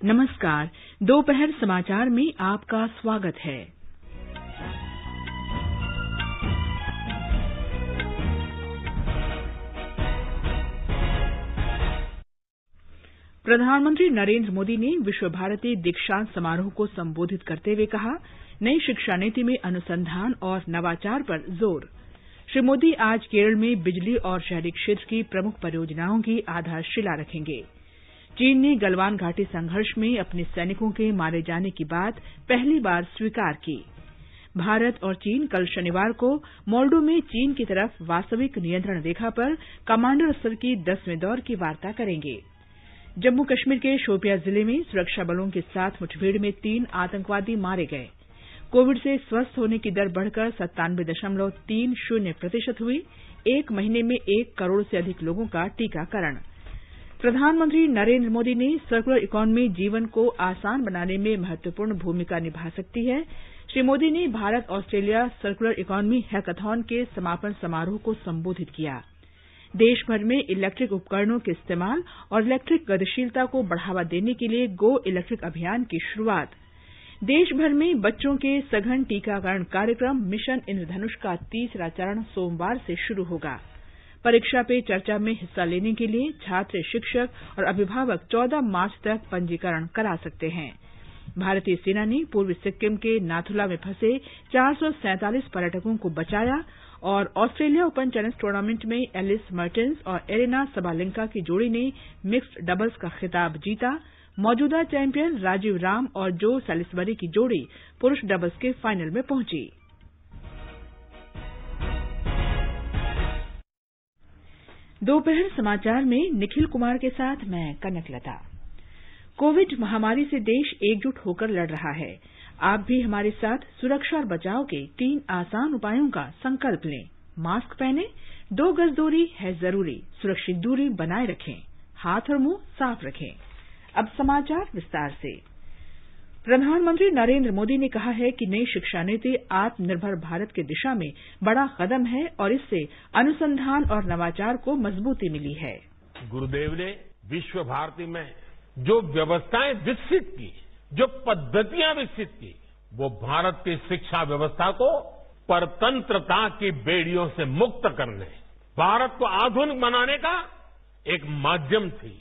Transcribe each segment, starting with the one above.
नमस्कार। दोपहर समाचार में आपका स्वागत है। प्रधानमंत्री नरेंद्र मोदी ने विश्व भारती दीक्षांत समारोह को संबोधित करते हुए कहा, नई शिक्षा नीति में अनुसंधान और नवाचार पर जोर। श्री मोदी आज केरल में बिजली और शहरी क्षेत्र की प्रमुख परियोजनाओं की आधारशिला रखेंगे। चीन ने गलवान घाटी संघर्ष में अपने सैनिकों के मारे जाने की बात पहली बार स्वीकार की। भारत और चीन कल शनिवार को मोल्डो में चीन की तरफ वास्तविक नियंत्रण रेखा पर कमांडर स्तर की 10वें दौर की वार्ता करेंगे। जम्मू कश्मीर के शोपियां जिले में सुरक्षा बलों के साथ मुठभेड़ में 3 आतंकवादी मारे गए। कोविड से स्वस्थ होने की दर बढ़कर 97.30% हुई। 1 महीने में 1 करोड़ से अधिक लोगों का टीकाकरण। प्रधानमंत्री नरेंद्र मोदी ने सर्कुलर इकोनॉमी जीवन को आसान बनाने में महत्वपूर्ण भूमिका निभा सकती है। श्री मोदी ने Bharat Australia circular economy hackathon के समापन समारोह को संबोधित किया। देश भर में इलेक्ट्रिक उपकरणों के इस्तेमाल और इलेक्ट्रिक गतिशीलता को बढ़ावा देने के लिए गो इलेक्ट्रिक अभियान की शुरूआत। देश भर में बच्चों के सघन टीकाकरण कार्यक्रम मिशन इंद्रधनुष का 3रा चरण सोमवार से शुरू होगा। परीक्षा पे चर्चा में हिस्सा लेने के लिए छात्र, शिक्षक और अभिभावक 14 मार्च तक पंजीकरण करा सकते हैं। भारतीय सेना ने पूर्वी सिक्किम के नाथुला में फंसे 447 पर्यटकों को बचाया और ऑस्ट्रेलिया ओपन टेनिस टूर्नामेंट में एलिस मर्टेंस और एरिना सबालेंका की जोड़ी ने मिक्स्ड डबल्स का खिताब जीता। मौजूदा चैंपियन राजीव राम और जो सैलिसबरी की जोड़ी पुरुष डबल्स के फाइनल में पहुंची। दोपहर समाचार में निखिल कुमार के साथ मैं कनकलता। कोविड महामारी से देश एकजुट होकर लड़ रहा है। आप भी हमारे साथ सुरक्षा और बचाव के 3 आसान उपायों का संकल्प लें। मास्क पहनें, 2 गज दूरी है जरूरी, सुरक्षित दूरी बनाए रखें, हाथ और मुंह साफ रखें। अब समाचार विस्तार से। प्रधानमंत्री नरेंद्र मोदी ने कहा है कि नई शिक्षा नीति आत्मनिर्भर भारत की दिशा में बड़ा कदम है और इससे अनुसंधान और नवाचार को मजबूती मिली है। गुरुदेव ने विश्व भारती में जो व्यवस्थाएं विकसित की, जो पद्धतियां विकसित की, वो भारत की शिक्षा व्यवस्था को परतंत्रता की बेड़ियों से मुक्त करने, भारत को आधुनिक बनाने का एक माध्यम थी।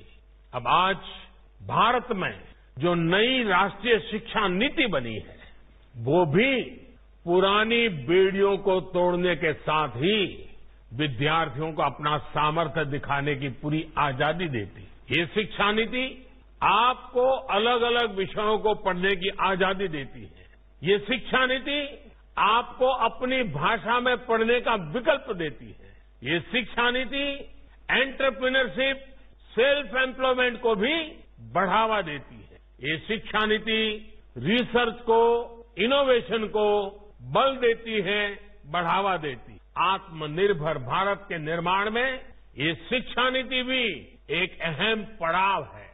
अब आज भारत में जो नई राष्ट्रीय शिक्षा नीति बनी है, वो भी पुरानी बेड़ियों को तोड़ने के साथ ही विद्यार्थियों को अपना सामर्थ्य दिखाने की पूरी आजादी देती। ये शिक्षा नीति आपको अलग अलग विषयों को पढ़ने की आजादी देती है। ये शिक्षा नीति आपको अपनी भाषा में पढ़ने का विकल्प देती है। ये शिक्षा नीति एंटरप्रेन्योरशिप, सेल्फ एम्प्लॉयमेंट को भी बढ़ावा देती है। ये शिक्षा नीति रिसर्च को, इनोवेशन को बल देती है, बढ़ावा देती है। आत्मनिर्भर भारत के निर्माण में ये शिक्षा नीति भी एक अहम पड़ाव है।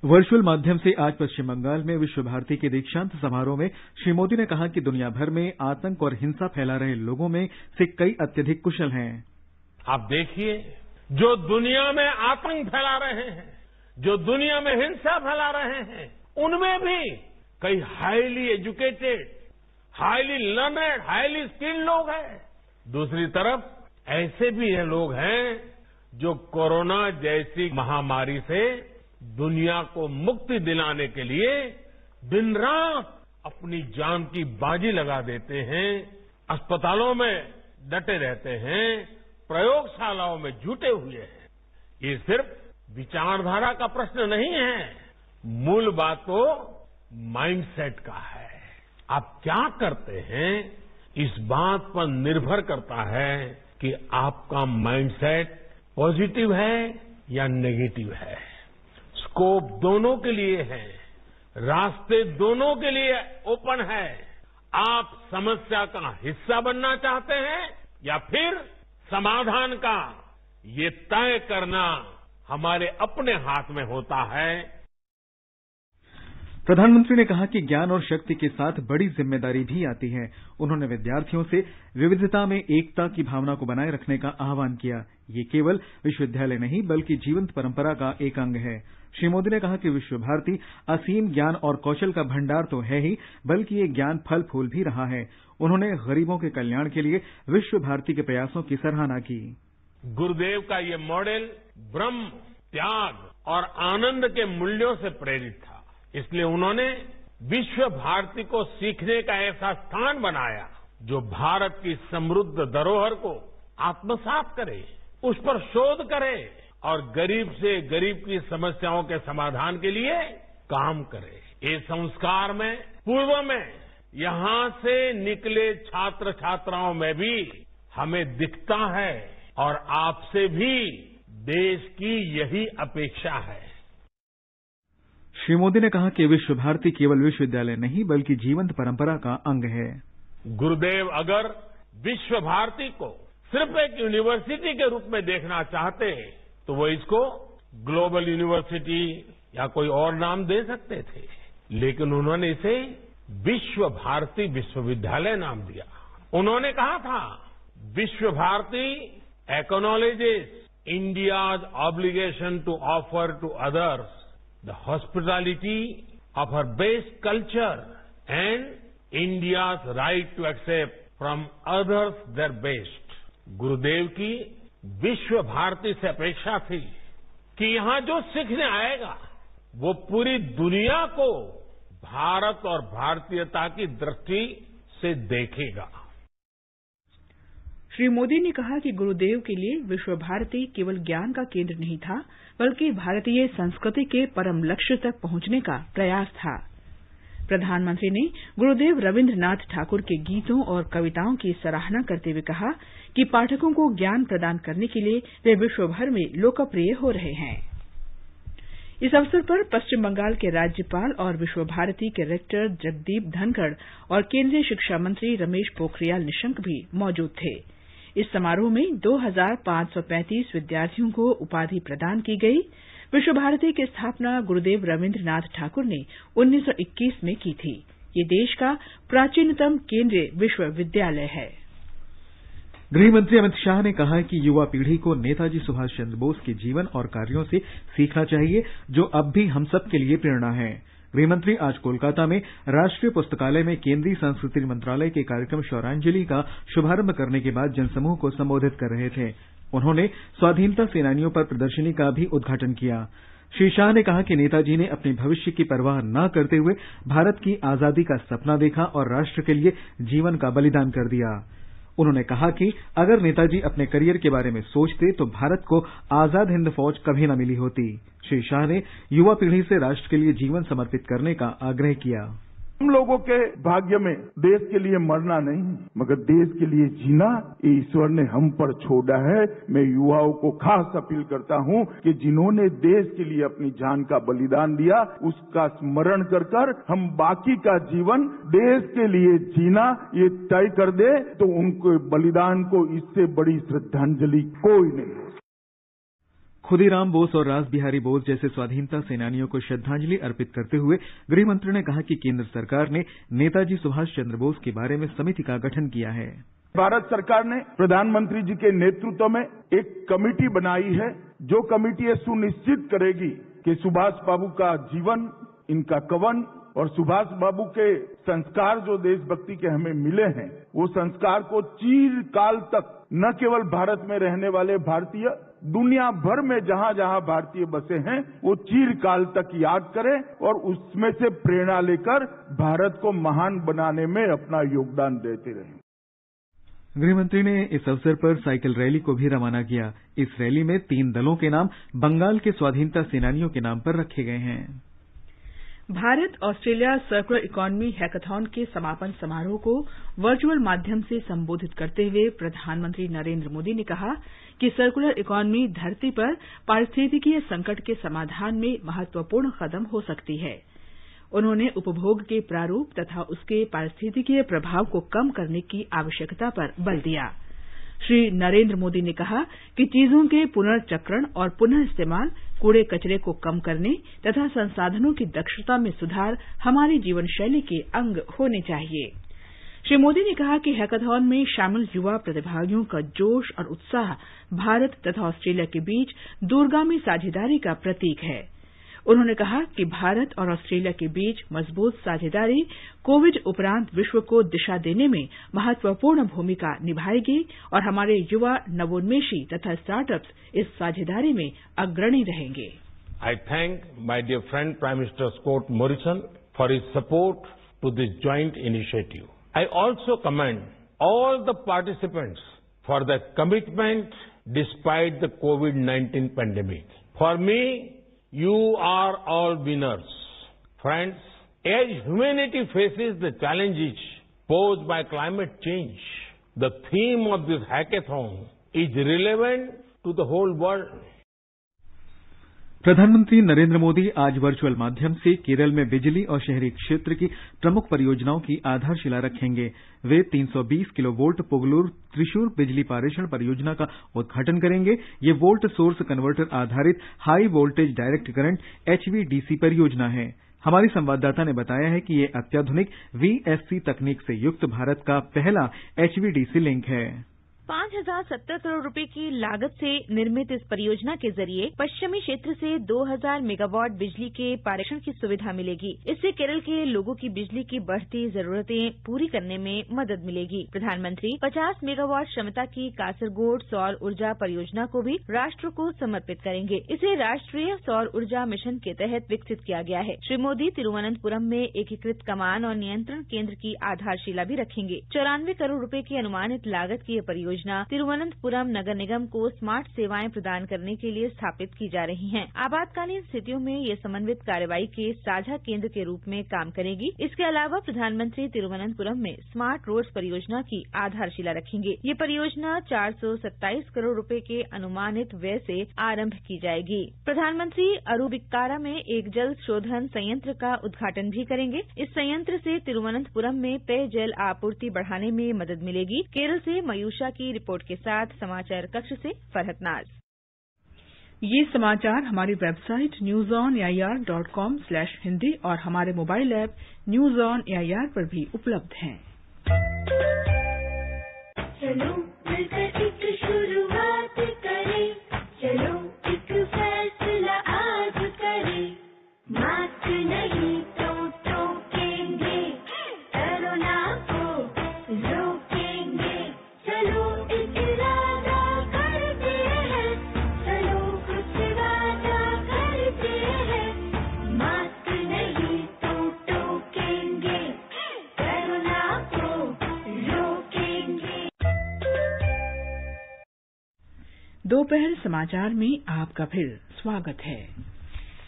वर्चुअल माध्यम से आज पश्चिम बंगाल में विश्व भारती के दीक्षांत समारोह में श्री मोदी ने कहा कि दुनिया भर में आतंक और हिंसा फैला रहे लोगों में से कई अत्यधिक कुशल हैं। आप देखिए, जो दुनिया में आतंक फैला रहे हैं, जो दुनिया में हिंसा फैला रहे हैं, उनमें भी कई highly educated, highly learned, highly skilled लोग हैं। दूसरी तरफ ऐसे भी लोग हैं जो कोरोना जैसी महामारी से दुनिया को मुक्ति दिलाने के लिए दिन रात अपनी जान की बाजी लगा देते हैं, अस्पतालों में डटे रहते हैं, प्रयोगशालाओं में जुटे हुए हैं। ये सिर्फ विचारधारा का प्रश्न नहीं है, मूल बात तो माइंडसेट का है। आप क्या करते हैं, इस बात पर निर्भर करता है कि आपका माइंडसेट पॉजिटिव है या नेगेटिव है। स्कोप दोनों के लिए है, रास्ते दोनों के लिए ओपन है। आप समस्या का हिस्सा बनना चाहते हैं या फिर समाधान का, ये तय करना हमारे अपने हाथ में होता है। प्रधानमंत्री ने कहा कि ज्ञान और शक्ति के साथ बड़ी जिम्मेदारी भी आती है। उन्होंने विद्यार्थियों से विविधता में एकता की भावना को बनाए रखने का आह्वान किया। ये केवल विश्वविद्यालय नहीं बल्कि जीवंत परंपरा का एक अंग है। श्री मोदी ने कहा कि विश्व भारती असीम ज्ञान और कौशल का भंडार तो है ही, बल्कि ये ज्ञान फल फूल भी रहा है। उन्होंने गरीबों के कल्याण के लिए विश्व भारती के प्रयासों की सराहना की। गुरुदेव का ये मॉडल ब्रह्म, त्याग और आनंद के मूल्यों से प्रेरित था। इसलिए उन्होंने विश्व भारती को सीखने का ऐसा स्थान बनाया जो भारत की समृद्ध धरोहर को आत्मसात करे, उस पर शोध करे और गरीब से गरीब की समस्याओं के समाधान के लिए काम करे। ये संस्कार में पूर्व में यहां से निकले छात्र छात्राओं में भी हमें दिखता है और आपसे भी देश की यही अपेक्षा है। श्री मोदी ने कहा कि विश्व भारती केवल विश्वविद्यालय नहीं बल्कि जीवंत परंपरा का अंग है। गुरुदेव अगर विश्व भारती को सिर्फ एक यूनिवर्सिटी के रूप में देखना चाहते तो वो इसको ग्लोबल यूनिवर्सिटी या कोई और नाम दे सकते थे, लेकिन उन्होंने इसे विश्व भारती विश्वविद्यालय नाम दिया। उन्होंने कहा था Vishwa Bharati acknowledges India's obligation to offer to others the hospitality of her base culture and India's right to accept from others their best. गुरुदेव की विश्व भारती से अपेक्षा थी कि यहां जो सीखने आएगा वो पूरी दुनिया को भारत और भारतीयता की दृष्टि से देखेगा। श्री मोदी ने कहा कि गुरुदेव के लिए विश्व भारती केवल ज्ञान का केंद्र नहीं था, बल्कि भारतीय संस्कृति के परम लक्ष्य तक पहुंचने का प्रयास था। प्रधानमंत्री ने गुरुदेव रविन्द्रनाथ ठाकुर के गीतों और कविताओं की सराहना करते हुए कहा कि पाठकों को ज्ञान प्रदान करने के लिए वे विश्व भर में लोकप्रिय हो रहे हैं। इस अवसर पर पश्चिम बंगाल के राज्यपाल और विश्व भारती के रेक्टर जगदीप धनखड़ और केंद्रीय शिक्षा मंत्री रमेश पोखरियाल निशंक भी मौजूद थे। इस समारोह में 2535 विद्यार्थियों को उपाधि प्रदान की गई। विश्व भारती की स्थापना गुरुदेव रविन्द्रनाथ ठाकुर ने 1921 में की थी। ये देश का प्राचीनतम केंद्रीय विश्वविद्यालय है। गृह मंत्री अमित शाह ने कहा है कि युवा पीढ़ी को नेताजी सुभाष चंद्र बोस के जीवन और कार्यों से सीखना चाहिए, जो अब भी हम सब के लिए प्रेरणा है। गृहमंत्री आज कोलकाता में राष्ट्रीय पुस्तकालय में केंद्रीय संस्कृति मंत्रालय के कार्यक्रम शौर्यांजलि का शुभारंभ करने के बाद जनसमूह को संबोधित कर रहे थे। उन्होंने स्वाधीनता सेनानियों पर प्रदर्शनी का भी उद्घाटन किया। श्री शाह ने कहा कि नेताजी ने अपने भविष्य की परवाह न करते हुए भारत की आजादी का सपना देखा और राष्ट्र के लिए जीवन का बलिदान कर दिया। उन्होंने कहा कि अगर नेताजी अपने करियर के बारे में सोचते तो भारत को आजाद हिंद फौज कभी न मिली होती। श्री शाह ने युवा पीढ़ी से राष्ट्र के लिए जीवन समर्पित करने का आग्रह किया। हम लोगों के भाग्य में देश के लिए मरना नहीं, मगर देश के लिए जीना ये ईश्वर ने हम पर छोड़ा है। मैं युवाओं को खास अपील करता हूं कि जिन्होंने देश के लिए अपनी जान का बलिदान दिया, उसका स्मरण कर कर हम बाकी का जीवन देश के लिए जीना ये तय कर दे तो उनके बलिदान को इससे बड़ी श्रद्धांजलि कोई नहीं। खुदीराम बोस और रास बिहारी बोस जैसे स्वाधीनता सेनानियों को श्रद्धांजलि अर्पित करते हुए गृहमंत्री ने कहा कि केंद्र सरकार ने नेताजी सुभाष चंद्र बोस के बारे में समिति का गठन किया है। भारत सरकार ने प्रधानमंत्री जी के नेतृत्व में एक कमेटी बनाई है, जो कमेटी ये सुनिश्चित करेगी कि सुभाष बाबू का जीवन, इनका कवन और सुभाष बाबू के संस्कार जो देशभक्ति के हमें मिले हैं, वो संस्कार को चिरकाल तक न केवल भारत में रहने वाले भारतीय, दुनिया भर में जहां जहां भारतीय बसे हैं, वो चिरकाल तक याद करें और उसमें से प्रेरणा लेकर भारत को महान बनाने में अपना योगदान देते रहें। गृहमंत्री ने इस अवसर पर साइकिल रैली को भी रवाना किया। इस रैली में 3 दलों के नाम बंगाल के स्वाधीनता सेनानियों के नाम पर रखे गए हैं। Bharat Australia circular economy hackathon के समापन समारोह को वर्चुअल माध्यम से संबोधित करते हुए प्रधानमंत्री नरेंद्र मोदी ने कहा कि सर्कुलर इकोनॉमी धरती पर पारिस्थितिकीय संकट के समाधान में महत्वपूर्ण कदम हो सकती है। उन्होंने उपभोग के प्रारूप तथा उसके पारिस्थितिकीय प्रभाव को कम करने की आवश्यकता पर बल दिया। श्री नरेंद्र मोदी ने कहा कि चीजों के पुनर्चक्रण और पुनः इस्तेमाल कूड़े कचरे को कम करने तथा संसाधनों की दक्षता में सुधार हमारी जीवन शैली के अंग होने चाहिए। श्री मोदी ने कहा कि हैकाथॉन में शामिल युवा प्रतिभागियों का जोश और उत्साह भारत तथा ऑस्ट्रेलिया के बीच दूरगामी साझेदारी का प्रतीक है। उन्होंने कहा कि भारत और ऑस्ट्रेलिया के बीच मजबूत साझेदारी कोविड उपरांत विश्व को दिशा देने में महत्वपूर्ण भूमिका निभाएगी और हमारे युवा नवोन्मेषी तथा स्टार्टअप्स इस साझेदारी में अग्रणी रहेंगे। I thank my dear friend Prime Minister Scott Morrison for his support to this joint initiative. I also commend all the participants for their commitment despite the COVID-19 pandemic. For me, you are all winners. Friends, as humanity faces the challenges posed by climate change, the theme of this hackathon is relevant to the whole world. प्रधानमंत्री नरेंद्र मोदी आज virtual माध्यम से केरल में बिजली और शहरी क्षेत्र की प्रमुख परियोजनाओं की आधारशिला रखेंगे। वे 320 किलोवोल्ट पुगलूर त्रिशूर बिजली पारेषण परियोजना का उद्घाटन करेंगे। ये वोल्ट सोर्स कन्वर्टर आधारित high voltage direct current HVDC परियोजना है। हमारी संवाददाता ने बताया है कि ये अत्याधुनिक VSC तकनीक से युक्त भारत का पहला HVDC लिंक है। 5,070 करोड़ रुपए की लागत से निर्मित इस परियोजना के जरिए पश्चिमी क्षेत्र से 2,000 मेगावाट बिजली के पारेषण की सुविधा मिलेगी। इससे केरल के लोगों की बिजली की बढ़ती जरूरतें पूरी करने में मदद मिलेगी। प्रधानमंत्री 50 मेगावाट क्षमता की कासरगोड सौर ऊर्जा परियोजना को भी राष्ट्र को समर्पित करेंगे। इसे राष्ट्रीय सौर ऊर्जा मिशन के तहत विकसित किया गया है। श्री मोदी तिरुवनंतपुरम में एकीकृत कमान और नियंत्रण केंद्र की आधारशिला भी रखेंगे। 94 करोड़ रुपए की अनुमानित लागत की यह परियोजना तिरुवनंतपुरम नगर निगम को स्मार्ट सेवाएं प्रदान करने के लिए स्थापित की जा रही हैं। आपातकालीन स्थितियों में ये समन्वित कार्रवाई के साझा केंद्र के रूप में काम करेगी। इसके अलावा प्रधानमंत्री तिरुवनंतपुरम में स्मार्ट रोड्स परियोजना की आधारशिला रखेंगे। ये परियोजना 427 करोड़ रुपए के अनुमानित व्यय से आरंभ की जाएगी। प्रधानमंत्री अरुविक्कारा में एक जल शोधन संयंत्र का उद्घाटन भी करेंगे। इस संयंत्र से तिरुवनंतपुरम में पेयजल आपूर्ति बढ़ाने में मदद मिलेगी। केरल से मयूषा की रिपोर्ट के साथ समाचार कक्ष से फरहत नाज। ये समाचार हमारी वेबसाइट newsonair.com/hindi और हमारे mobile app news on AIR पर भी उपलब्ध हैं। चलो मिलकर एक शुरुआत करें, चलो एक फैसला आज करें, मास्क नहीं तो टोकेंगे, कोरोना को रोकेंगे, चलो एक इरादा करते हैं, चलो कुछ वादा करते हैं, मास्क नहीं तो टोकेंगे, कोरोना को रोकेंगे। दोपहर समाचार में आपका फिर स्वागत है।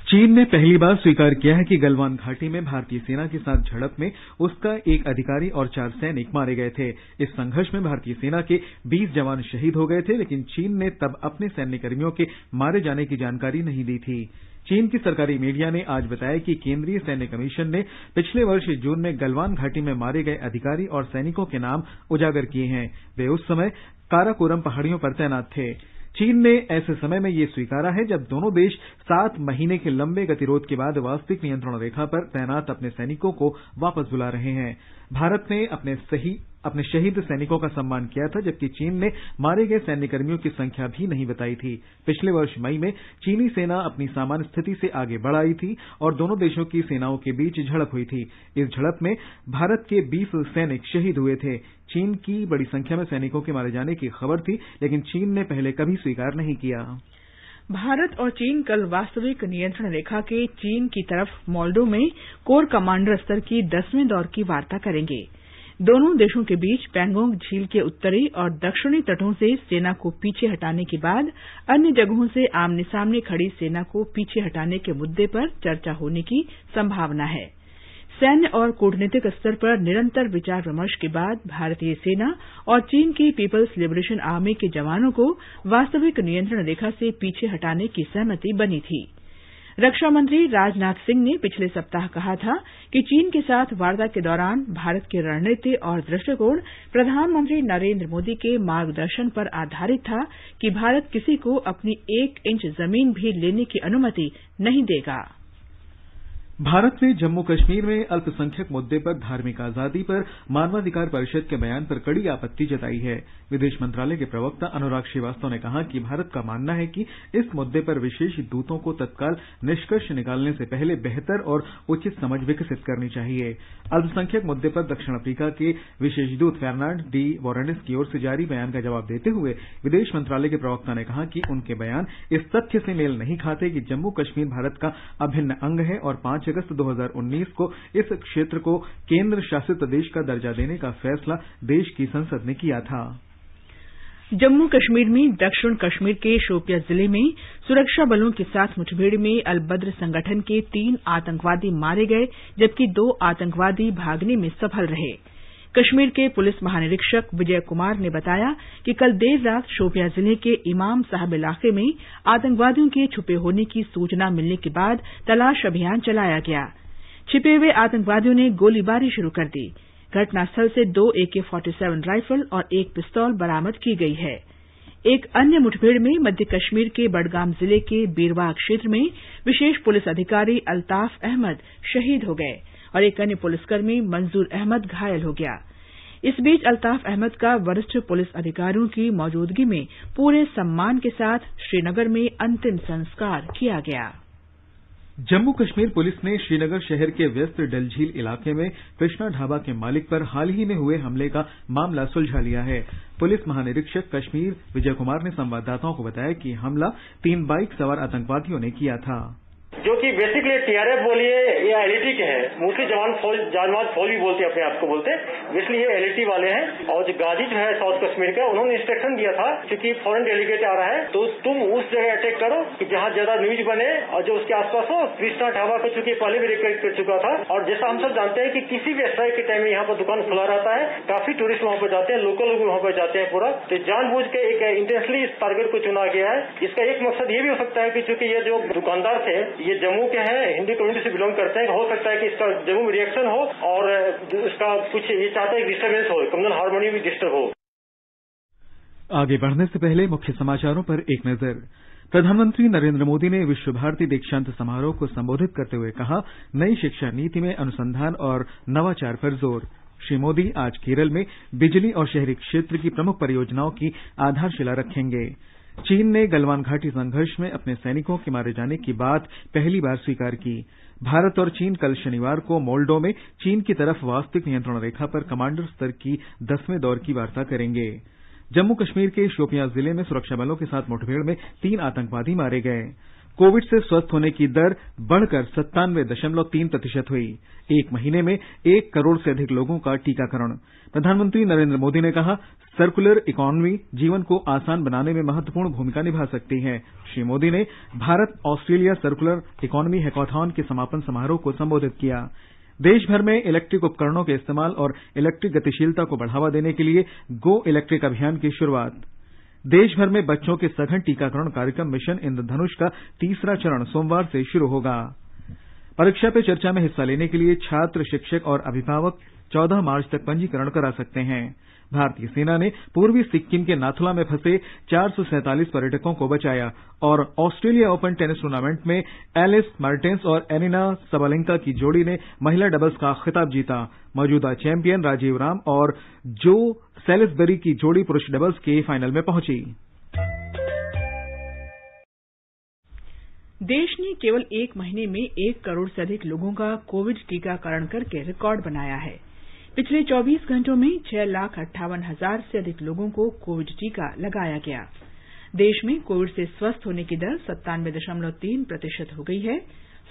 चीन ने पहली बार स्वीकार किया है कि गलवान घाटी में भारतीय सेना के साथ झड़प में उसका एक अधिकारी और 4 सैनिक मारे गए थे। इस संघर्ष में भारतीय सेना के 20 जवान शहीद हो गए थे, लेकिन चीन ने तब अपने सैन्यकर्मियों के मारे जाने की जानकारी नहीं दी थी। चीन की सरकारी मीडिया ने आज बताया कि केंद्रीय सैन्य कमीशन ने पिछले वर्ष जून में गलवान घाटी में मारे गए अधिकारी और सैनिकों के नाम उजागर किए हैं। वे उस समय काराकोरम पहाड़ियों पर तैनात थे। चीन ने ऐसे समय में ये स्वीकारा है जब दोनों देश 7 महीने के लंबे गतिरोध के बाद वास्तविक नियंत्रण रेखा पर तैनात अपने सैनिकों को वापस बुला रहे हैं। भारत ने अपने शहीद सैनिकों का सम्मान किया था, जबकि चीन ने मारे गए सैन्यकर्मियों की संख्या भी नहीं बताई थी। पिछले वर्ष मई में चीनी सेना अपनी सामान्य स्थिति से आगे बढ़ आई थी और दोनों देशों की सेनाओं के बीच झड़प हुई थी। इस झड़प में भारत के 20 सैनिक शहीद हुए थे। चीन की बड़ी संख्या में सैनिकों के मारे जाने की खबर थी, लेकिन चीन ने पहले कभी स्वीकार नहीं किया। भारत और चीन कल वास्तविक नियंत्रण रेखा के चीन की तरफ मोल्डो में कोर कमांडर स्तर की 10वें दौर की वार्ता करेंगे। दोनों देशों के बीच पैंगोंग झील के उत्तरी और दक्षिणी तटों से सेना को पीछे हटाने के बाद अन्य जगहों से आमने सामने खड़ी सेना को पीछे हटाने के मुद्दे पर चर्चा होने की संभावना है। सैन्य और कूटनीतिक स्तर पर निरंतर विचार विमर्श के बाद भारतीय सेना और चीन की पीपल्स लिबरेशन आर्मी के जवानों को वास्तविक नियंत्रण रेखा से पीछे हटाने की सहमति बनी थी। रक्षा मंत्री राजनाथ सिंह ने पिछले सप्ताह कहा था कि चीन के साथ वार्ता के दौरान भारत की रणनीति और दृष्टिकोण प्रधानमंत्री नरेंद्र मोदी के मार्गदर्शन पर आधारित था कि भारत किसी को अपनी 1 इंच जमीन भी लेने की अनुमति नहीं देगा। भारत ने जम्मू कश्मीर में अल्पसंख्यक मुद्दे पर धार्मिक आजादी पर मानवाधिकार परिषद के बयान पर कड़ी आपत्ति जताई है। विदेश मंत्रालय के प्रवक्ता अनुराग श्रीवास्तव ने कहा कि भारत का मानना है कि इस मुद्दे पर विशेष दूतों को तत्काल निष्कर्ष निकालने से पहले बेहतर और उचित समझ विकसित करनी चाहिए। अल्पसंख्यक मुद्दे पर दक्षिण अफ्रीका के विशेष दूत फर्नांड डी वॉरेनिस की ओर से जारी बयान का जवाब देते हुए विदेश मंत्रालय के प्रवक्ता ने कहा कि उनके बयान इस तथ्य से मेल नहीं खाते कि जम्मू कश्मीर भारत का अभिन्न अंग है और 5 अगस्त 2019 को इस क्षेत्र को केंद्र शासित प्रदेश का दर्जा देने का फैसला देश की संसद ने किया था। जम्मू कश्मीर में दक्षिण कश्मीर के शोपियां जिले में सुरक्षा बलों के साथ मुठभेड़ में अलबद्र संगठन के 3 आतंकवादी मारे गए जबकि 2 आतंकवादी भागने में सफल रहे। कश्मीर के पुलिस महानिरीक्षक विजय कुमार ने बताया कि कल देर रात शोपियां जिले के इमाम साहब इलाके में आतंकवादियों के छुपे होने की सूचना मिलने के बाद तलाश अभियान चलाया गया। छिपे हुए आतंकवादियों ने गोलीबारी शुरू कर दी। घटनास्थल से 2 AK-47 राइफल और 1 पिस्तौल बरामद की गई है। एक अन्य मुठभेड़ में मध्य कश्मीर के बडगाम जिले के बीरवाह क्षेत्र में विशेष पुलिस अधिकारी अल्ताफ अहमद शहीद हो गए और एक अन्य पुलिसकर्मी मंजूर अहमद घायल हो गया। इस बीच अल्ताफ अहमद का वरिष्ठ पुलिस अधिकारियों की मौजूदगी में पूरे सम्मान के साथ श्रीनगर में अंतिम संस्कार किया गया। जम्मू कश्मीर पुलिस ने श्रीनगर शहर के व्यस्त डल झील इलाके में कृष्णा ढाबा के मालिक पर हाल ही में हुए हमले का मामला सुलझा लिया है। पुलिस महानिरीक्षक कश्मीर विजय कुमार ने संवाददाताओं को बताया कि हमला 3 बाइक सवार आतंकवादियों ने किया था, जो कि बेसिकली TRF बोलिए या LET के हैं। मोस्टली जानमाज फौज भी बोलते हैं, अपने आप को बोलते हैं, इसलिए ये LET वाले हैं। और जो गाजी जो है साउथ कश्मीर का, उन्होंने इंस्ट्रक्शन दिया था क्योंकि फॉरेन डेलीगेट आ रहा है तो तुम उस जगह अटैक करो कि जहां ज्यादा न्यूज बने और जो उसके आसपास हो। कृष्णा ढाबा को चूंकि पहले भी रिकॉर्ड कर चुका था और जैसा हम सब जानते हैं कि किसी भी स्ट्राइक के टाइम में यहाँ पर दुकान खुला रहता है, काफी टूरिस्ट वहां पर जाते हैं, लोकल लोग वहां पर जाते हैं पूरा। तो जानबूझ के एक इंटेंसली इस टारगेट को चुना गया है। इसका एक मकसद ये भी हो सकता है कि चूंकि ये जो दुकानदार थे ये जम्मू के हैं, हिंदी कम्युनिटी से बिलोंग करते हैं, हो सकता है कि इसका जम्मू में रिएक्शन हो और इसका कुछ ये चाहते हैं डिस्टर्बेंस हो, कम्युनल हार्मोनी भी डिस्टर्ब हो। आगे बढ़ने से पहले मुख्य समाचारों पर एक नजर। प्रधानमंत्री नरेंद्र मोदी ने विश्व भारती दीक्षांत समारोह को संबोधित करते हुए कहा, नई शिक्षा नीति में अनुसंधान और नवाचार पर जोर। श्री मोदी आज केरल में बिजली और शहरी क्षेत्र की प्रमुख परियोजनाओं की आधारशिला रखेंगे। चीन ने गलवान घाटी संघर्ष में अपने सैनिकों के मारे जाने की बात पहली बार स्वीकार की। भारत और चीन कल शनिवार को मोल्डो में चीन की तरफ वास्तविक नियंत्रण रेखा पर कमांडर स्तर की 10वें दौर की वार्ता करेंगे। जम्मू कश्मीर के शोपियां जिले में सुरक्षा बलों के साथ मुठभेड़ में 3 आतंकवादी मारे गए। कोविड से स्वस्थ होने की दर बढ़कर 97.3% हुई। 1 महीने में 1 करोड़ से अधिक लोगों का टीकाकरण। प्रधानमंत्री नरेंद्र मोदी ने कहा, सर्कुलर इकोनॉमी जीवन को आसान बनाने में महत्वपूर्ण भूमिका निभा सकती है। श्री मोदी ने Bharat Australia circular economy hackathon के समापन समारोह को संबोधित किया। देश भर में इलेक्ट्रिक उपकरणों के इस्तेमाल और इलेक्ट्रिक गतिशीलता को बढ़ावा देने के लिए गो इलेक्ट्रिक अभियान की शुरुआत। देश भर में बच्चों के सघन टीकाकरण कार्यक्रम मिशन इंद्रधनुष का 3रा चरण सोमवार से शुरू होगा। परीक्षा पे चर्चा में हिस्सा लेने के लिए छात्र, शिक्षक और अभिभावक 14 मार्च तक पंजीकरण करा सकते हैं। भारतीय सेना ने पूर्वी सिक्किम के नाथुला में फंसे 447 पर्यटकों को बचाया और ऑस्ट्रेलिया ओपन टेनिस टूर्नामेंट में एलिस मार्टेंस और एलिना सबालेंका की जोड़ी ने महिला डबल्स का खिताब जीता। मौजूदा चैंपियन राजीव राम और जो सैलिसबरी की जोड़ी पुरुष डबल्स के फाइनल में पहुंची। देश ने केवल 1 महीने में 1 करोड़ से अधिक लोगों का कोविड टीकाकरण करके रिकॉर्ड बनाया है। पिछले 24 घंटों में 6,58,000 से अधिक लोगों को कोविड टीका लगाया गया। देश में कोविड से स्वस्थ होने की दर 97.3% हो गई है।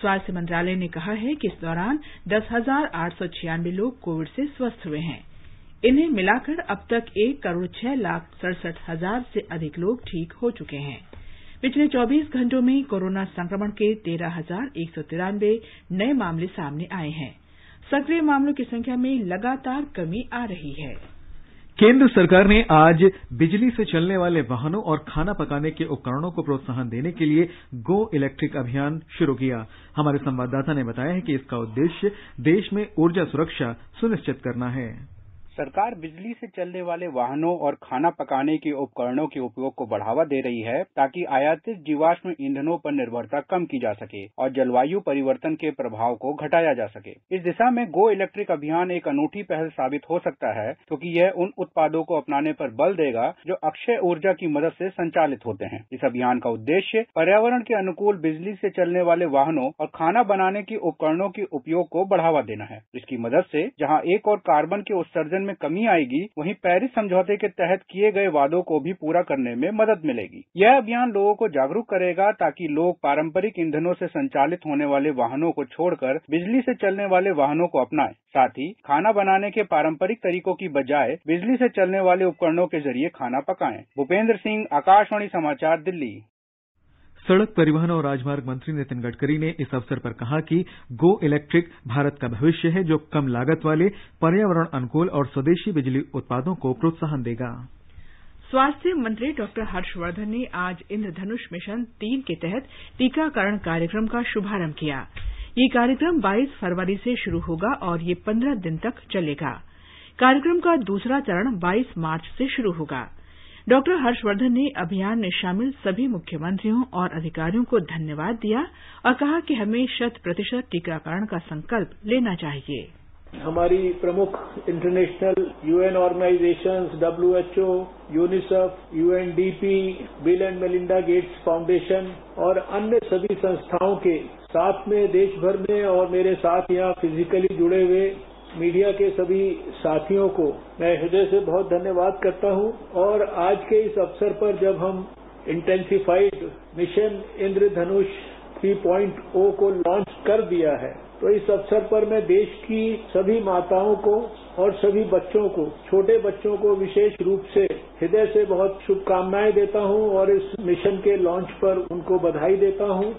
स्वास्थ्य मंत्रालय ने कहा है कि इस दौरान 10,896 लोग कोविड से स्वस्थ हुए हैं। इन्हें मिलाकर अब तक 1,06,67,000 से अधिक लोग ठीक हो चुके हैं। पिछले 24 घंटों में कोरोना संक्रमण के 13,193 नए मामले सामने आए हैं। सक्रिय मामलों की संख्या में लगातार कमी आ रही है। केंद्र सरकार ने आज बिजली से चलने वाले वाहनों और खाना पकाने के उपकरणों को प्रोत्साहन देने के लिए गो इलेक्ट्रिक अभियान शुरू किया। हमारे संवाददाता ने बताया है कि इसका उद्देश्य देश में ऊर्जा सुरक्षा सुनिश्चित करना है। सरकार बिजली से चलने वाले वाहनों और खाना पकाने के उपकरणों के उपयोग को बढ़ावा दे रही है ताकि आयातित जीवाश्म ईंधनों पर निर्भरता कम की जा सके और जलवायु परिवर्तन के प्रभाव को घटाया जा सके। इस दिशा में गो इलेक्ट्रिक अभियान एक अनूठी पहल साबित हो सकता है क्योंकि यह उन उत्पादों को अपनाने पर बल देगा जो अक्षय ऊर्जा की मदद से संचालित होते हैं। इस अभियान का उद्देश्य पर्यावरण के अनुकूल बिजली से चलने वाले वाहनों और खाना बनाने के उपकरणों के उपयोग को बढ़ावा देना है। इसकी मदद से जहां एक और कार्बन के उत्सर्जन में कमी आएगी, वहीं पेरिस समझौते के तहत किए गए वादों को भी पूरा करने में मदद मिलेगी। यह अभियान लोगों को जागरूक करेगा ताकि लोग पारंपरिक ईंधनों से संचालित होने वाले वाहनों को छोड़कर बिजली से चलने वाले वाहनों को अपनाएं। साथ ही खाना बनाने के पारंपरिक तरीकों की बजाय बिजली से चलने वाले उपकरणों के जरिए खाना पकाएं। भूपेंद्र सिंह, आकाशवाणी समाचार, दिल्ली। सड़क परिवहन और राजमार्ग मंत्री नितिन गडकरी ने इस अवसर पर कहा कि गो इलेक्ट्रिक भारत का भविष्य है जो कम लागत वाले, पर्यावरण अनुकूल और स्वदेशी बिजली उत्पादों को प्रोत्साहन देगा। स्वास्थ्य मंत्री डॉक्टर हर्षवर्धन ने आज इंद्रधनुष मिशन 3 के तहत टीकाकरण कार्यक्रम का शुभारंभ किया। ये कार्यक्रम 22 फरवरी से शुरू होगा और ये 15 दिन तक चलेगा। कार्यक्रम का दूसरा चरण 22 मार्च से शुरू होगा। डॉक्टर हर्षवर्धन ने अभियान में शामिल सभी मुख्यमंत्रियों और अधिकारियों को धन्यवाद दिया और कहा कि हमें 100% टीकाकरण का संकल्प लेना चाहिए। हमारी प्रमुख international UN organisations, WHO, UNICEF, UNDP, bill and Melinda Gates foundation और अन्य सभी संस्थाओं के साथ में देश भर में और मेरे साथ यहाँ फिजिकली जुड़े हुए मीडिया के सभी साथियों को मैं हृदय से बहुत धन्यवाद करता हूं। और आज के इस अवसर पर जब हम इंटेंसिफाइड मिशन इंद्रधनुष 3.0 को लॉन्च कर दिया है, तो इस अवसर पर मैं देश की सभी माताओं को और सभी बच्चों को, छोटे बच्चों को विशेष रूप से हृदय से बहुत शुभकामनाएं देता हूं और इस मिशन के लॉन्च पर उनको बधाई देता हूं।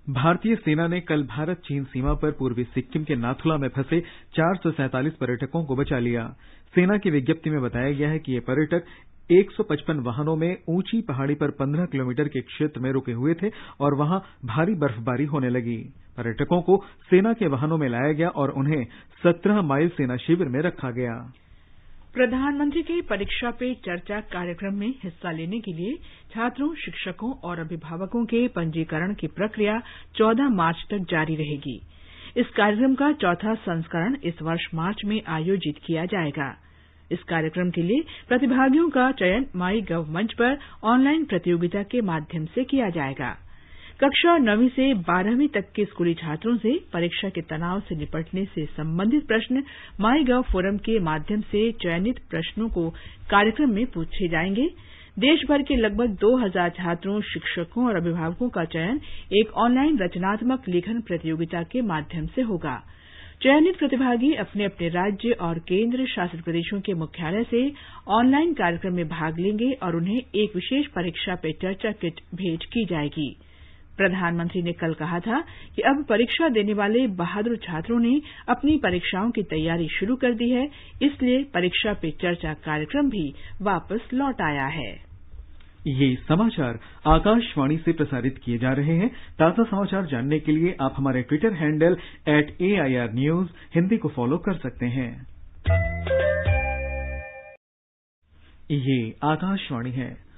भारतीय सेना ने कल भारत चीन सीमा पर पूर्वी सिक्किम के नाथुला में फंसे 447 पर्यटकों को बचा लिया। सेना की विज्ञप्ति में बताया गया है कि ये पर्यटक 155 वाहनों में ऊंची पहाड़ी पर 15 किलोमीटर के क्षेत्र में रुके हुए थे और वहां भारी बर्फबारी होने लगी। पर्यटकों को सेना के वाहनों में लाया गया और उन्हें 17 माइल सेना शिविर में रखा गया। प्रधानमंत्री के परीक्षा पे चर्चा कार्यक्रम में हिस्सा लेने के लिए छात्रों, शिक्षकों और अभिभावकों के पंजीकरण की प्रक्रिया 14 मार्च तक जारी रहेगी। इस कार्यक्रम का चौथा संस्करण इस वर्ष मार्च में आयोजित किया जाएगा। इस कार्यक्रम के लिए प्रतिभागियों का चयन माईगव मंच पर ऑनलाइन प्रतियोगिता के माध्यम से किया जाएगा। कक्षा 9वीं से 12वीं तक के स्कूली छात्रों से परीक्षा के तनाव से निपटने से संबंधित प्रश्न माईगव फोरम के माध्यम से चयनित प्रश्नों को कार्यक्रम में पूछे जाएंगे। देश भर के लगभग 2000 छात्रों, शिक्षकों और अभिभावकों का चयन एक ऑनलाइन रचनात्मक लेखन प्रतियोगिता के माध्यम से होगा। चयनित प्रतिभागी अपने अपने राज्य और केंद्र शासित प्रदेशों के मुख्यालय से ऑनलाइन कार्यक्रम में भाग लेंगे और उन्हें एक विशेष परीक्षा पे चर्चा किट भेंट की जाएगी। प्रधानमंत्री ने कल कहा था कि अब परीक्षा देने वाले बहादुर छात्रों ने अपनी परीक्षाओं की तैयारी शुरू कर दी है, इसलिए परीक्षा पे चर्चा कार्यक्रम भी वापस लौट आया है। ये समाचार आकाशवाणी से प्रसारित किए जा रहे हैं। ताजा समाचार जानने के लिए आप हमारे Twitter handle @AIR News Hindi को फॉलो कर सकते हैं। ये आकाशवाणी है।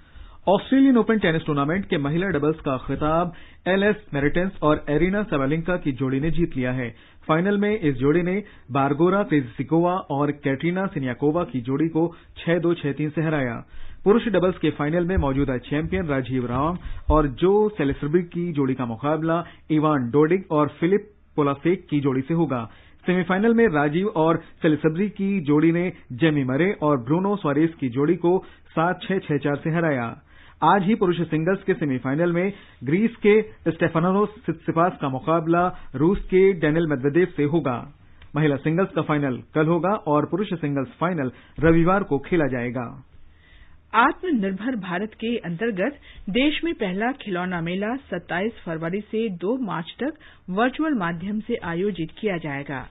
ऑस्ट्रेलियन ओपन टेनिस टूर्नामेंट के महिला डबल्स का खिताब एलएस मेरिटेंस और एरिना साबालेंका की जोड़ी ने जीत लिया है। फाइनल में इस जोड़ी ने बारगोरा क्रेजिसिकोवा और कैटरीना सिनियाकोवा की जोड़ी को 6-2, 6-3 से हराया। पुरुष डबल्स के फाइनल में मौजूदा चैंपियन राजीव राम और जो सेलेस्ट्री की जोड़ी का मुकाबला इवान डोडिग और फिलिप पोलासेक की जोड़ी से होगा। सेमीफाइनल में राजीव और सेलेस्ट्री की जोड़ी ने जेमी मरे और ब्रूनो स्वारेस की जोड़ी को 7-6, 6-4 से हराया। आज ही पुरुष सिंगल्स के सेमीफाइनल में ग्रीस के स्टेफानोस सित्सिपास का मुकाबला रूस के डेनिल मेदवेदेव से होगा। महिला सिंगल्स का फाइनल कल होगा और पुरुष सिंगल्स फाइनल रविवार को खेला जाएगा। आत्मनिर्भर भारत के अंतर्गत देश में पहला खिलौना मेला 27 फरवरी से 2 मार्च तक वर्चुअल माध्यम से आयोजित किया जाएगा।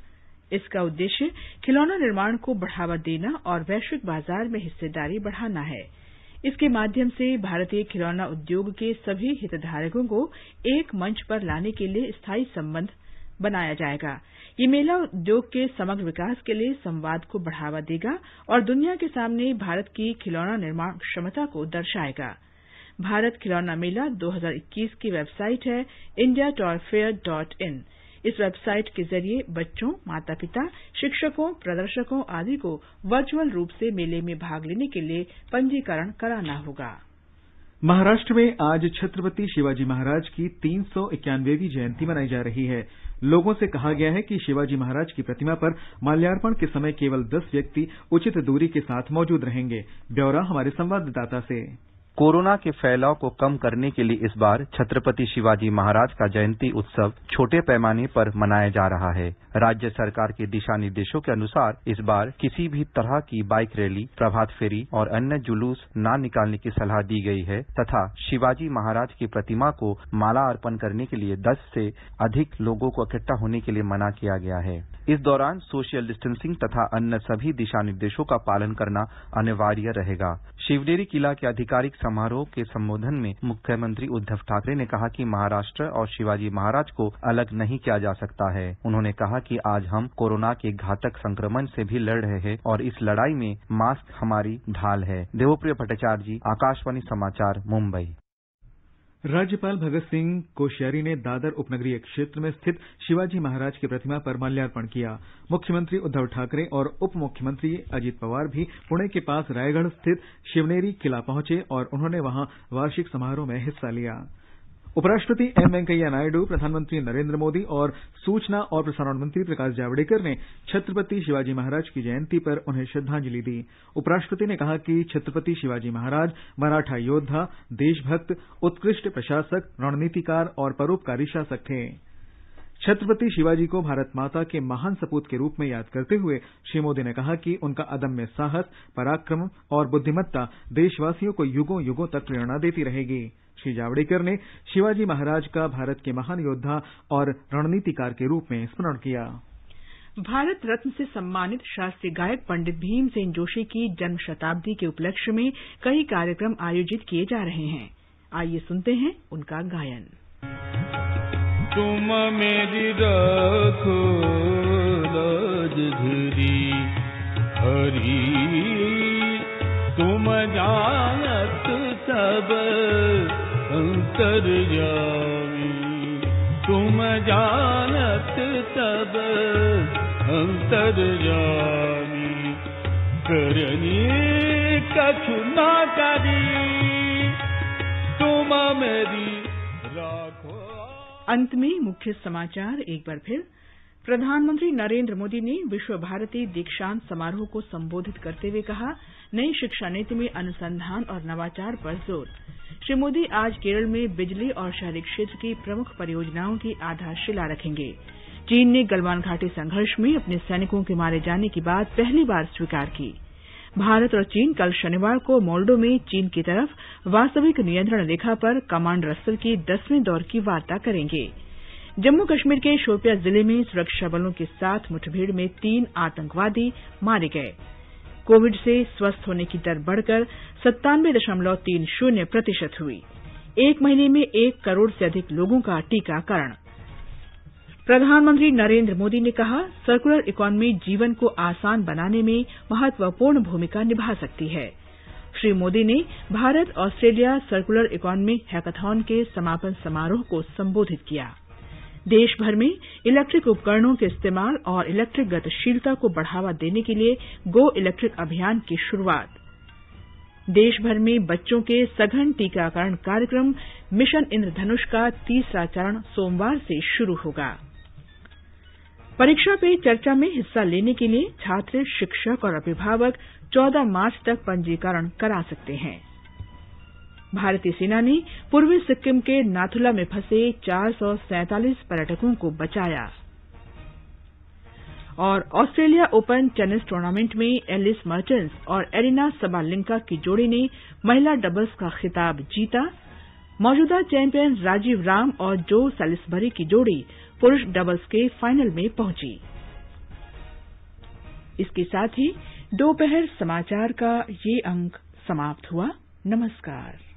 इसका उद्देश्य खिलौना निर्माण को बढ़ावा देना और वैश्विक बाजार में हिस्सेदारी बढ़ाना है। इसके माध्यम से भारतीय खिलौना उद्योग के सभी हितधारकों को एक मंच पर लाने के लिए स्थायी संबंध बनाया जाएगा। ये मेला उद्योग के समग्र विकास के लिए संवाद को बढ़ावा देगा और दुनिया के सामने भारत की खिलौना निर्माण क्षमता को दर्शाएगा। भारत खिलौना मेला 2021 की वेबसाइट है indiatoyfair.in। इस वेबसाइट के जरिए बच्चों, माता-पिता, शिक्षकों, प्रदर्शकों आदि को वर्चुअल रूप से मेले में भाग लेने के लिए पंजीकरण कराना होगा। महाराष्ट्र में आज छत्रपति शिवाजी महाराज की 391वीं जयंती मनाई जा रही है। लोगों से कहा गया है कि शिवाजी महाराज की प्रतिमा पर माल्यार्पण के समय केवल 10 व्यक्ति उचित दूरी के साथ मौजूद रहेंगे। ब्यौरा हमारे संवाददाता से। कोरोना के फैलाव को कम करने के लिए इस बार छत्रपति शिवाजी महाराज का जयंती उत्सव छोटे पैमाने पर मनाया जा रहा है। राज्य सरकार के दिशा निर्देशों के अनुसार इस बार किसी भी तरह की बाइक रैली, प्रभात फेरी और अन्य जुलूस न निकालने की सलाह दी गई है तथा शिवाजी महाराज की प्रतिमा को माला अर्पण करने के लिए 10 से अधिक लोगों को इकट्ठा होने के लिए मना किया गया है। इस दौरान सोशल डिस्टेंसिंग तथा अन्य सभी दिशा निर्देशों का पालन करना अनिवार्य रहेगा। शिवनेरी किला के आधिकारिक समारोह के संबोधन में मुख्यमंत्री उद्धव ठाकरे ने कहा कि महाराष्ट्र और शिवाजी महाराज को अलग नहीं किया जा सकता है। उन्होंने कहा कि आज हम कोरोना के घातक संक्रमण से भी लड़ रहे हैं और इस लड़ाई में मास्क हमारी ढाल है। देवप्रिय भट्टाचार्य जी, आकाशवाणी समाचार, मुंबई। राज्यपाल भगत सिंह कोश्यारी ने दादर उपनगरीय क्षेत्र में स्थित शिवाजी महाराज की प्रतिमा पर माल्यार्पण किया। मुख्यमंत्री उद्धव ठाकरे और उप मुख्यमंत्री अजित पवार भी पुणे के पास रायगढ़ स्थित शिवनेरी किला पहुंचे और उन्होंने वहां वार्षिक समारोह में हिस्सा लिया। उपराष्ट्रपति एम वेंकैया नायडू, प्रधानमंत्री नरेंद्र मोदी और सूचना और प्रसारण मंत्री प्रकाश जावड़ेकर ने छत्रपति शिवाजी महाराज की जयंती पर उन्हें श्रद्धांजलि दी। उपराष्ट्रपति ने कहा कि छत्रपति शिवाजी महाराज मराठा योद्धा, देशभक्त, उत्कृष्ट प्रशासक, रणनीतिकार और परोपकारी शासक थे। छत्रपति शिवाजी को भारत माता के महान सपूत के रूप में याद करते हुए श्री मोदी ने कहा कि उनका अदम्य साहस, पराक्रम और बुद्धिमत्ता देशवासियों को युगों युगों तक प्रेरणा देती रहेगी। श्री जावड़ेकर ने शिवाजी महाराज का भारत के महान योद्धा और रणनीतिकार के रूप में स्मरण किया। भारत रत्न से सम्मानित शास्त्रीय गायक पंडित भीमसेन जोशी की जन्म शताब्दी के उपलक्ष्य में कई कार्यक्रम आयोजित किए जा रहे हैं। आइए सुनते हैं उनका गायन। तुम मेरी रखो राजधरी हरी, तुम जानत सब अंतर्यामी, तुम जानत सब अंतर्यामी, करनी कछु ना करी, तुम मेरी राखो। अंत में मुख्य समाचार एक बार फिर। प्रधानमंत्री नरेंद्र मोदी ने विश्व भारती दीक्षांत समारोह को संबोधित करते हुए कहा, नई शिक्षा नीति में अनुसंधान और नवाचार पर जोर। श्री मोदी आज केरल में बिजली और शहरी क्षेत्र की प्रमुख परियोजनाओं की आधारशिला रखेंगे। चीन ने गलवान घाटी संघर्ष में अपने सैनिकों के मारे जाने की बात पहली बार स्वीकार की। भारत और चीन कल शनिवार को मोल्डो में चीन की तरफ वास्तविक नियंत्रण रेखा पर कमांडर स्तर की 10वें दौर की वार्ता करेंगे। जम्मू कश्मीर के शोपियां जिले में सुरक्षा बलों के साथ मुठभेड़ में 3 आतंकवादी मारे गए। कोविड से स्वस्थ होने की दर बढ़कर 97.30% हुई। एक महीने में 1 करोड़ से अधिक लोगों का टीकाकरण। प्रधानमंत्री नरेंद्र मोदी ने कहा, सर्कुलर इकोनॉमी जीवन को आसान बनाने में महत्वपूर्ण भूमिका निभा सकती है। श्री मोदी ने Bharat Australia circular economy hackathon के समापन समारोह को संबोधित किया। देश भर में इलेक्ट्रिक उपकरणों के इस्तेमाल और इलेक्ट्रिक गतिशीलता को बढ़ावा देने के लिए गो इलेक्ट्रिक अभियान की शुरूआत। देश भर में बच्चों के सघन टीकाकरण कार्यक्रम मिशन इंद्रधनुष का 3रा चरण सोमवार से शुरू होगा। परीक्षा पे चर्चा में हिस्सा लेने के लिए छात्र, शिक्षक और अभिभावक 14 मार्च तक पंजीकरण करा सकते हैं। भारतीय सेना ने पूर्वी सिक्किम के नाथुला में फंसे 447 पर्यटकों को बचाया। और ऑस्ट्रेलिया ओपन टेनिस टूर्नामेंट में एलिस मर्टेंस और एरिना सबालेंका की जोड़ी ने महिला डबल्स का खिताब जीता। मौजूदा चैंपियन राजीव राम और जो सैलिसबरी की जोड़ी पुरुष डबल्स के फाइनल में पहुंची। इसके साथ ही दोपहर समाचार का ये अंक समाप्त हुआ। नमस्कार।